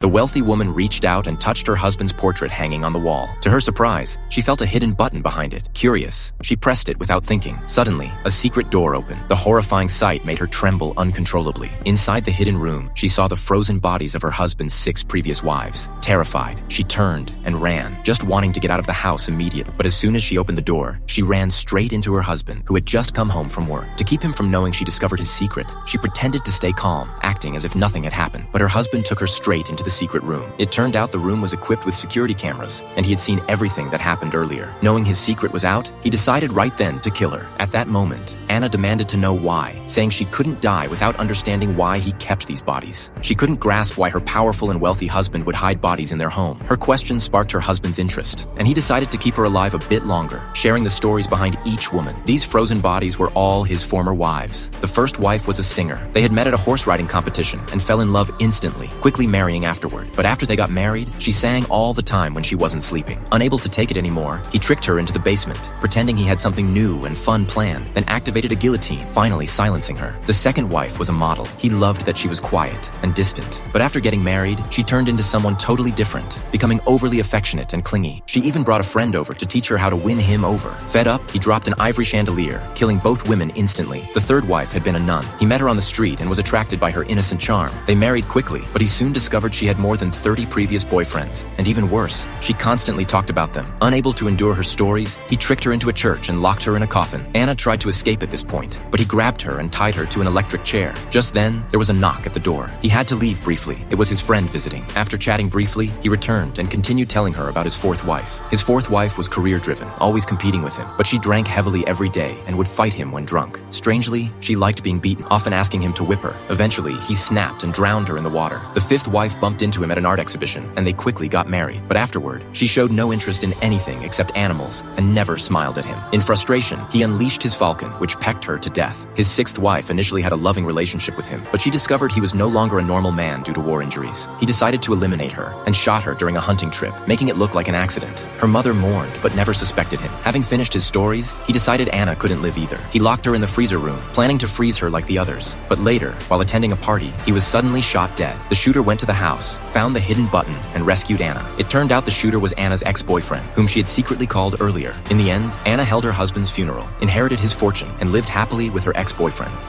The wealthy woman reached out and touched her husband's portrait hanging on the wall. To her surprise, she felt a hidden button behind it. Curious, she pressed it without thinking. Suddenly, a secret door opened. The horrifying sight made her tremble uncontrollably. Inside the hidden room, she saw the frozen bodies of her husband's 6 previous wives. Terrified, she turned and ran, just wanting to get out of the house immediately. But as soon as she opened the door, she ran straight into her husband, who had just come home from work. To keep him from knowing she discovered his secret, she pretended to stay calm, acting as if nothing had happened. But her husband took her straight into the secret room. It turned out the room was equipped with security cameras, and he had seen everything that happened earlier. Knowing his secret was out, he decided right then to kill her. At that moment, Anna demanded to know why, saying she couldn't die without understanding why he kept these bodies. She couldn't grasp why her powerful and wealthy husband would hide bodies in their home. Her question sparked her husband's interest, and he decided to keep her alive a bit longer, sharing the stories behind each woman. These frozen bodies were all his former wives. The first wife was a singer. They had met at a horse riding competition and fell in love instantly, quickly marrying afterward. But after they got married, she sang all the time when she wasn't sleeping. Unable to take it anymore, he tricked her into the basement, pretending he had something new and fun planned, then activated a guillotine, finally silencing her. The second wife was a model. He loved that she was quiet and distant. But after getting married, she turned into someone totally different, becoming overly affectionate and clingy. She even brought a friend over to teach her how to win him over. Fed up, he dropped an ivory chandelier, killing both women instantly. The third wife had been a nun. He met her on the street and was attracted by her innocent charm. They married quickly, but he soon discovered she had more than 30 previous boyfriends. And even worse, she constantly talked about them. Unable to endure her stories, he tricked her into a church and locked her in a coffin. Anna tried to escape at this point, but he grabbed her and tied her to an electric chair. Just then, there was a knock at the door. He had to leave briefly. It was his friend visiting. After chatting briefly, he returned and continued telling her about his fourth wife. His fourth wife was career-driven, always competing with him, but she drank heavily every day and would fight him when drunk. Strangely, she liked being beaten, often asking him to whip her. Eventually, he snapped and drowned her in the water. The fifth wife bumped into him at an art exhibition, and they quickly got married. But afterward, she showed no interest in anything except animals and never smiled at him. In frustration, he unleashed his falcon, which pecked her to death. His sixth wife initially had a loving relationship with him, but she discovered he was no longer a normal man due to war injuries. He decided to eliminate her and shot her during a hunting trip, making it look like an accident. Her mother mourned, but never suspected him. Having finished his stories, he decided Anna couldn't live either. He locked her in the freezer room, planning to freeze her like the others. But later, while attending a party, he was suddenly shot dead. The shooter went to the house, found the hidden button, and rescued Anna. It turned out the shooter was Anna's ex-boyfriend, whom she had secretly called earlier. In the end, Anna held her husband's funeral, inherited his fortune, and lived happily with her ex-boyfriend.